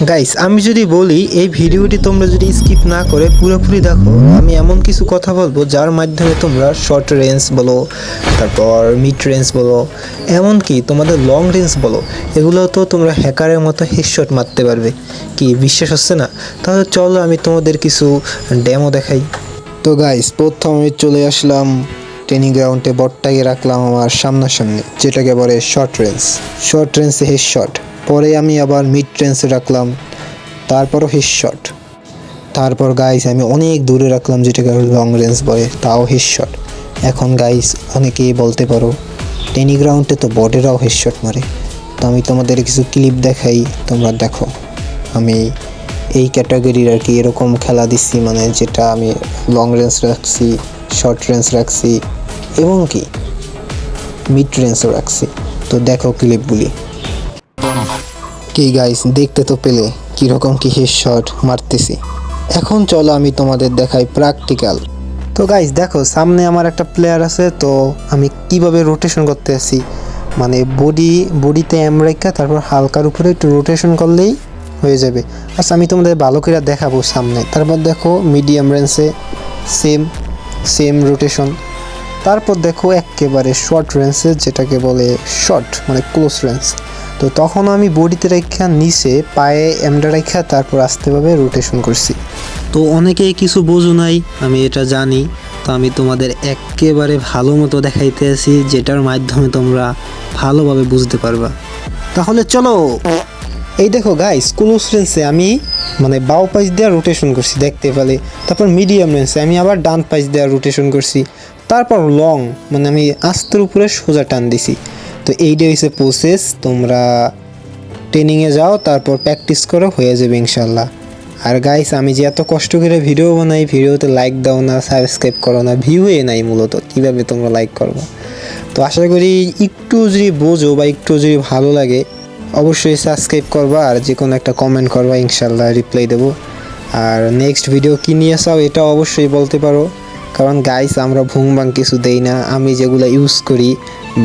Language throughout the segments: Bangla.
গাইস আমি যদি বলি এই ভিডিওটি তোমরা যদি স্কিপ না করে পুরোপুরি দেখো, আমি এমন কিছু কথা বলবো যার মাধ্যমে তোমরা শর্ট রেঞ্জ বলো, তারপর মিড রেঞ্জ বলো, এমনকি তোমাদের লং রেঞ্জ বলো, এগুলো তো তোমরা হ্যাকারের মতো হেডশট মারতে পারবে। কি বিশ্বাস হচ্ছে না? তাহলে চলো আমি তোমাদের কিছু ডেমো দেখাই। তো গাইস প্রথম আমি চলে আসলাম ট্রেনিং গ্রাউন্ডে, বটটাকে রাখলাম আমার সামনাসামনি, যেটাকে বলে শর্ট রেঞ্জে হেডশট। পরে আমি আবার মিড রেঞ্জে রাখলাম, তারপরও হেডশট। তারপর গাইস আমি অনেক দূরে রাখলাম, যেটাকে লং রেঞ্জ বলে, তাও হেডশট। এখন গাইস অনেকেই বলতে পারো ট্রেনিং গ্রাউন্ডে তো বটেরাও হেডশট মারে, তো আমি তোমাদের কিছু ক্লিপ দেখাই, তোমরা দেখো। আমি এই ক্যাটাগরির আর কি এরকম খেলা দিচ্ছি, মানে যেটা আমি লং রেঞ্জ রাখছি, শর্ট রেঞ্জ রাখছি এবং কি মিড রেঞ্জও রাখছি। তো দেখো ক্লিপগুলি। কি গাইস দেখতে তো পেলে কীরকম কি হেডশট মারতেছি। এখন চলো আমি তোমাদের দেখাই প্র্যাকটিক্যাল। তো গাইস দেখো সামনে আমার একটা প্লেয়ার আছে, তো আমি কিভাবে রোটেশন করতে আসি, মানে বডিতে রেখা তারপর হালকার উপরে একটু রোটেশন করলেই হয়ে যাবে। আচ্ছা আমি তোমাদের ভালো করে দেখাবো সামনে। তারপর দেখো মিডিয়াম রেঞ্জে সেম রোটেশন। তারপর দেখো একেবারে শর্ট রেঞ্জে, যেটাকে বলে শর্ট মানে ক্লোজ রেঞ্জ। তো তখন আমি বডিতে রেখা নিচে পায়ে রেখা তারপর আস্তেভাবে রোটেশন করছি। তো অনেকেই কিছু বোঝো নাই, আমি এটা জানি। তো আমি তোমাদের একেবারে ভালো মতো দেখাইতে আছি, যেটার মাধ্যমে তোমরা ভালোভাবে বুঝতে পারবা। তাহলে চলো। এই দেখো গাইস ক্লোজ রেঞ্জে আমি মানে বাও পাশ দেওয়া রোটেশন করছি, দেখতে পেলে। তারপর মিডিয়াম রেঞ্জে আমি আবার ডান পাশ দেওয়া রোটেশন করছি। তারপর লং মানে আমি আস্তের উপরে সোজা টান দিছি। তো এইটা হচ্ছে প্রসেস, তোমরা ট্রেনিংয়ে যাও, তারপর প্র্যাকটিস করো, হয়ে যাবে ইনশাল্লাহ। আর গাইস আমি যে এত কষ্ট করে ভিডিও বানাই, ভিডিওতে লাইক দাও না, সাবস্ক্রাইব করো না, ভিউই নাই মূলত, কীভাবে তোমরা লাইক করবো? তো আশা করি একটু যদি বোঝো বা একটু যদি ভালো লাগে অবশ্যই সাবস্ক্রাইব করবা, আর যে কোনো একটা কমেন্ট করবা, ইনশাল্লাহ রিপ্লাই দেবো। আর নেক্সট ভিডিও কী নিয়ে চাও এটা অবশ্যই বলতে পারো, কারণ গাইস আমরা ভুংবাং কিছু দেই না, আমি যেগুলো ইউজ করি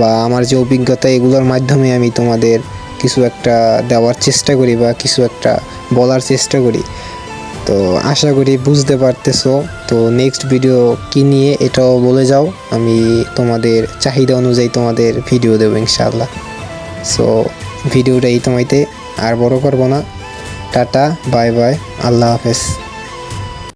বা আমার যে অভিজ্ঞতা এগুলোর মাধ্যমে আমি তোমাদের কিছু একটা দেওয়ার চেষ্টা করি বা কিছু একটা বলার চেষ্টা করি। তো আশা করি বুঝতে পারতেছো। তো নেক্সট ভিডিও কী নিয়ে এটাও বলে যাও, আমি তোমাদের চাহিদা অনুযায়ী তোমাদের ভিডিও দেবো ইনশাআল্লাহ। সো ভিডিওটা এই তোমাইতে আর বড় করবো না। টাটা, বাই বাই, আল্লাহ হাফেজ।